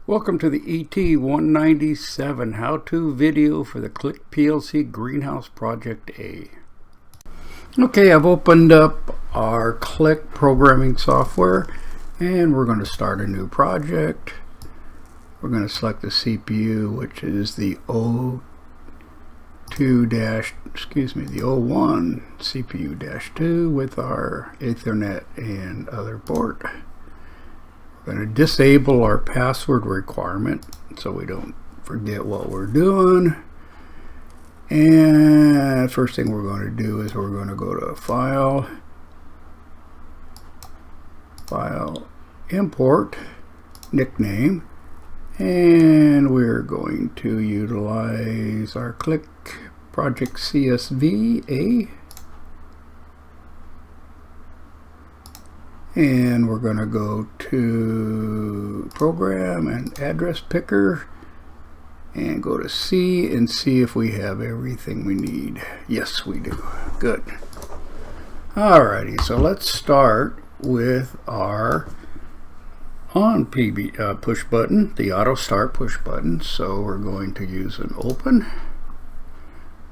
Welcome to the A-197 how-to video for the Click PLC Greenhouse Project A. Okay, I've opened up our Click programming software and we're going to start a new project. We're going to select the CPU, which is the O1 CPU-2 with our Ethernet and other port. We're going to disable our password requirement so we don't forget what we're doing. And first thing we're going to do is we're going to go to File, Import, Nickname, and we're going to utilize our Click Project CSV A. And we're going to go to Program and Address Picker and go to C and see if we have everything we need. Yes, we do. Good. Alrighty, so let's start with our on push button, the auto start push button. So we're going to use an open.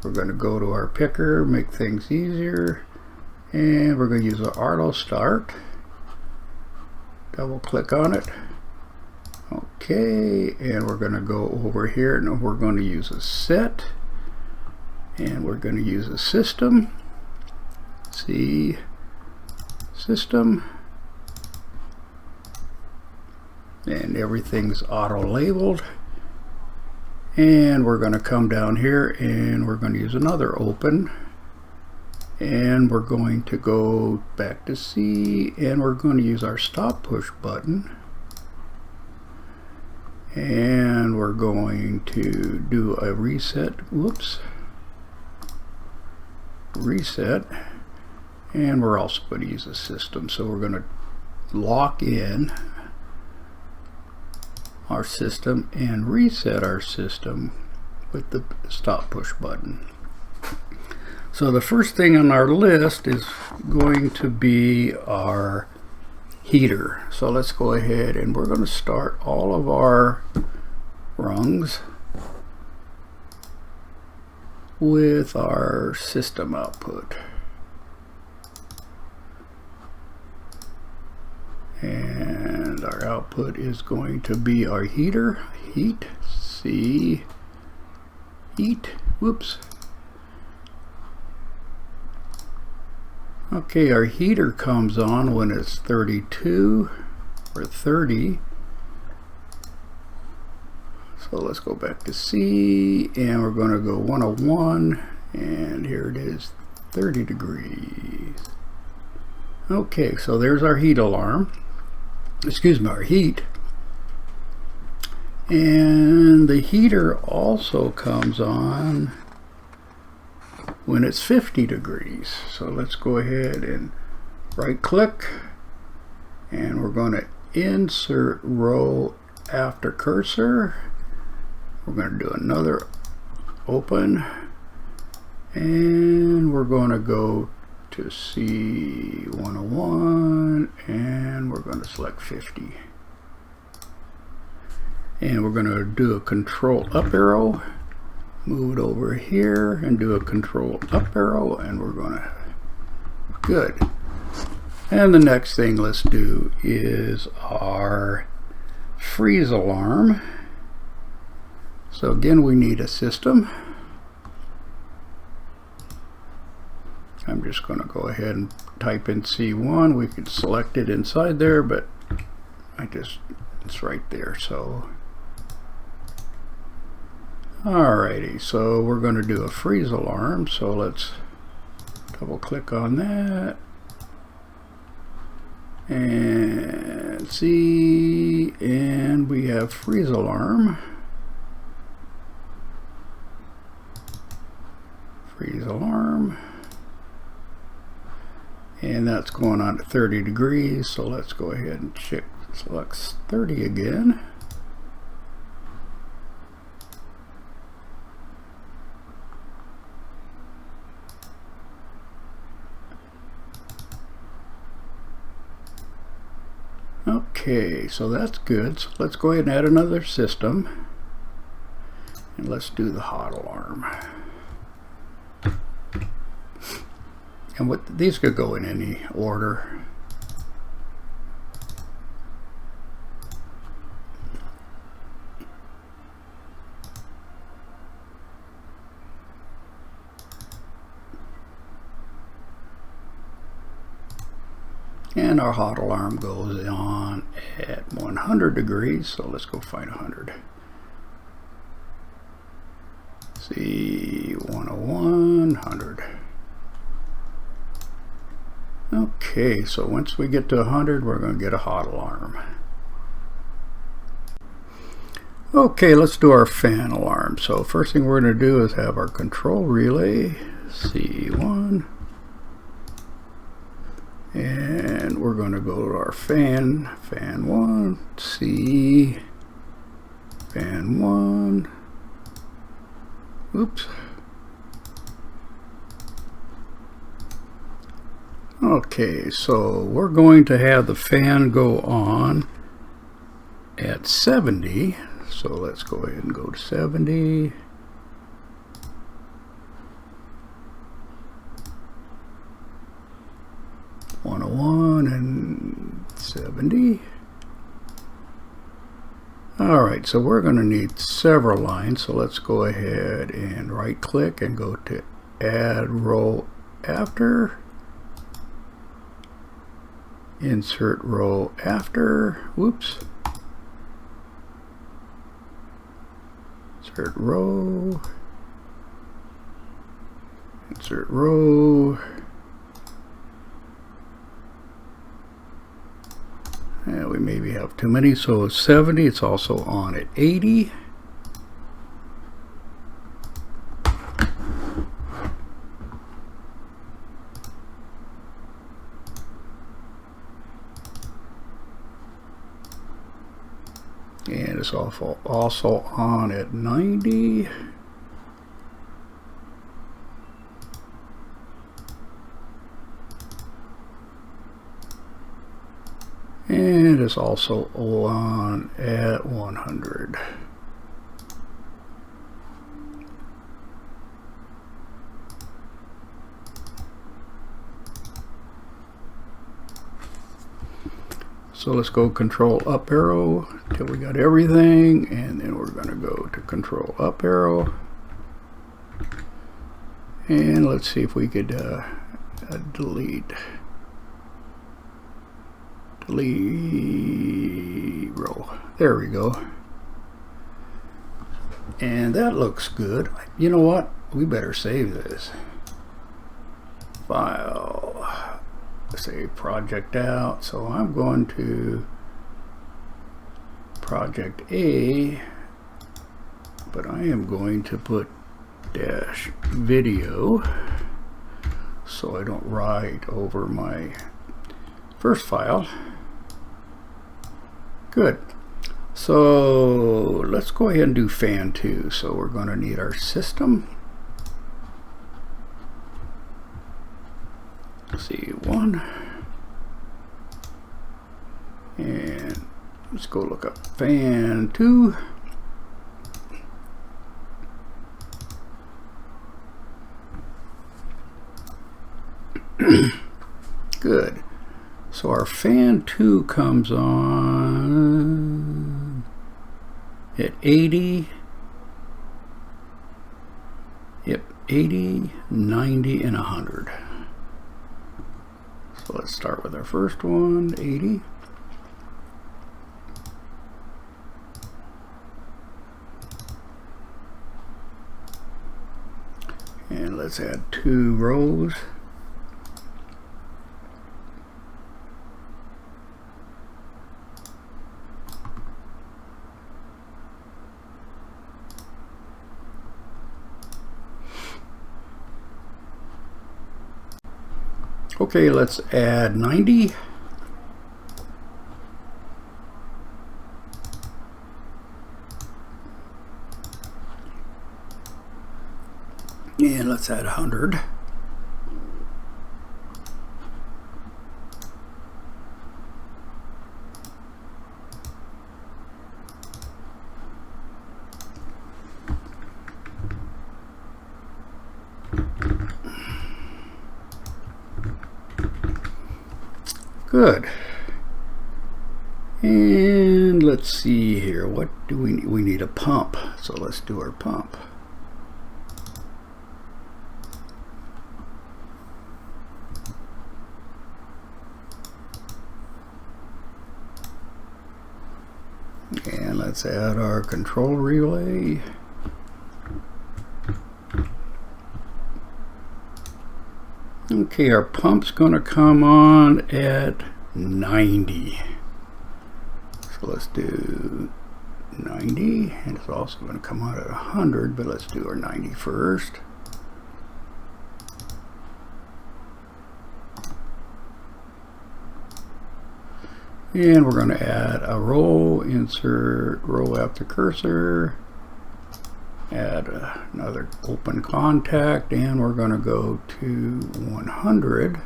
We're going to go to our picker, make things easier, and we're going to use an auto start. Double click on it. Okay, and we're going to go over here and we're going to use a set, and we're going to use a system. See, system, and everything's auto labeled. And we're going to come down here and we're going to use another open. And we're going to go back to C and we're going to use our stop push button. And we're going to do a reset. Whoops. Reset. And we're also going to use a system. So we're going to lock in our system and reset our system with the stop push button. So the first thing on our list is going to be our heater. So let's go ahead and we're going to start all of our rungs with our system output. And our output is going to be our heater, heat, C, heat, whoops. Okay, our heater comes on when it's 32 or 30. So let's go back to C and we're going to go 101 and here it is, 30 degrees. Okay, so there's our heat alarm. Excuse me, our heat. And the heater also comes on when it's 50 degrees. So let's go ahead and right click and we're going to insert row after cursor. We're going to do another open and we're going to go to C101 and we're going to select 50. And we're going to do a control up arrow. Move it over here and do a control up arrow and we're gonna, good. And the next thing let's do is our freeze alarm. So again, we need a system. I'm just going to go ahead and type in C1. We could select it inside there, but it's right there. So alrighty, so we're going to do a freeze alarm. So let's double click on that and see, and we have freeze alarm. Freeze alarm. And that's going on to 30 degrees. So let's go ahead and select 30 again. Okay, so that's good. So let's go ahead and add another system. And let's do the hot alarm. And what these could go in any order. And our hot alarm goes on at 100 degrees, so let's go find 100. See, 101, 100. Okay, so once we get to 100, we're going to get a hot alarm. Okay, let's do our fan alarm. So first thing we're going to do is have our control relay, C1. And we're going to go to our fan 1, C, fan 1, oops. Okay, so we're going to have the fan go on at 70, so let's go ahead and go to 70. 101 and 70. Alright, so we're going to need several lines, so let's go ahead and right click and go to add row after, insert row after, whoops, insert row, insert row. Yeah, we maybe have too many, so 70, it's also on at 80. And it's also on at 90. And it's also on at 100. So let's go control up arrow till we got everything, and then we're going to go to control up arrow. And let's see if we could delete row. There we go. And that looks good. You know what? We better save this. File. Save project out. So I'm going to project A, but I am going to put dash video so I don't write over my first file. Good. So let's go ahead and do fan 2. So we're going to need our system. C1. And let's go look up fan 2. Good. So our fan 2 comes on at 80. Yep, 80, 90, and 100. So let's start with our first one, 80. And let's add 2 rows. Okay, let's add 90. And let's add 100. Good. And let's see here. What do we need? We need a pump. So let's do our pump. And let's add our control relay. Okay, our pump's going to come on at 90. So let's do 90, and it's also going to come out at 100, but let's do our 90 first. And we're going to add a row, insert row after cursor, add another open contact, and we're going to go to 100.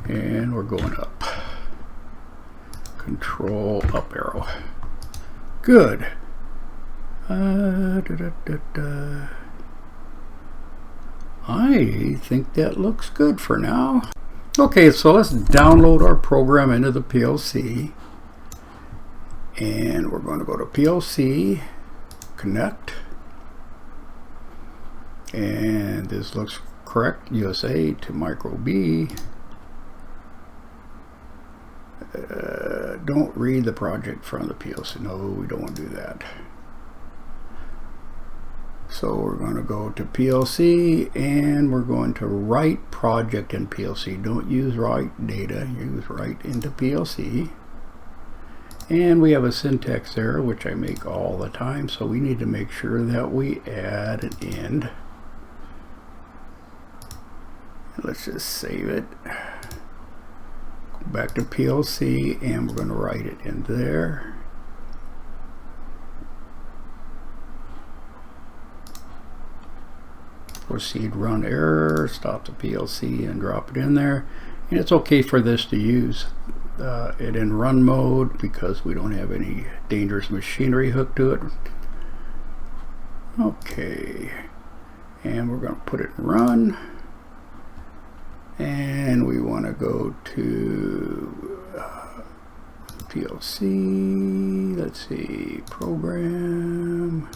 And we're going up. Control up arrow. Good. I think that looks good for now. Okay, so let's download our program into the PLC. And we're going to go to PLC, connect. And this looks correct, USA to micro B. Don't read the project from the PLC. No, we don't want to do that. So we're going to go to PLC and we're going to write project in PLC. Don't use write data, use write into PLC. And we have a syntax error, which I make all the time, so we need to make sure that we add an end. Let's just save it. Go back to PLC and we're going to write it in there. Proceed run error, stop the PLC and drop it in there. And it's okay for this to use it in run mode because we don't have any dangerous machinery hooked to it. Okay, and we're going to put it in run, and we want to go to PLC, let's see, program,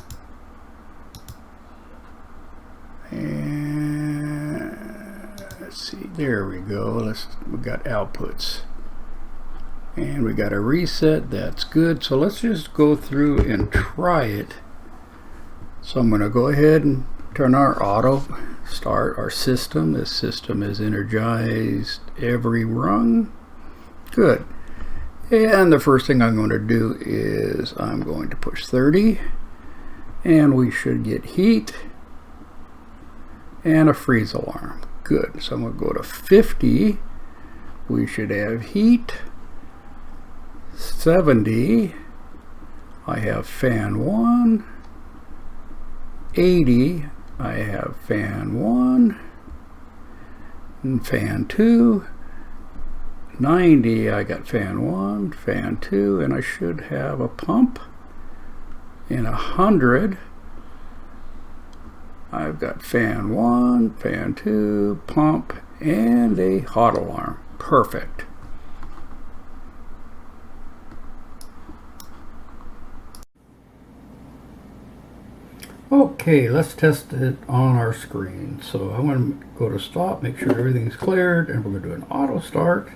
and let's see, there we go. We got outputs. And we got a reset, that's good. So let's just go through and try it. So I'm going to go ahead and turn our auto, start our system. This system is energized every rung. Good. And the first thing I'm going to do is I'm going to push 30. And we should get heat and a freeze alarm. Good. So I'm going to go to 50. We should have heat. 70, I have fan 1. 80, I have fan 1 and fan 2. 90, I got fan 1, fan 2, and I should have a pump. In 100, I've got fan 1, fan 2, pump, and a hot alarm. Perfect. Okay, let's test it on our screen. So I'm going to go to stop, make sure everything's cleared, and we're going to do an auto start.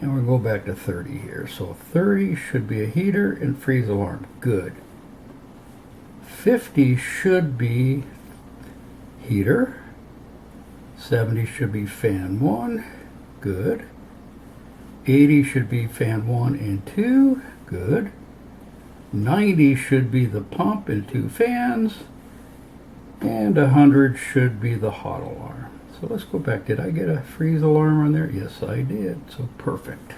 And we're going to go back to 30 here. So 30 should be a heater and freeze alarm. Good. 50 should be heater. 70 should be fan 1. Good. 80 should be fan 1 and 2. Good. 90 should be the pump and 2 fans, and 100 should be the hot alarm. So let's go back. Did I get a freeze alarm on there? Yes, I did. So perfect.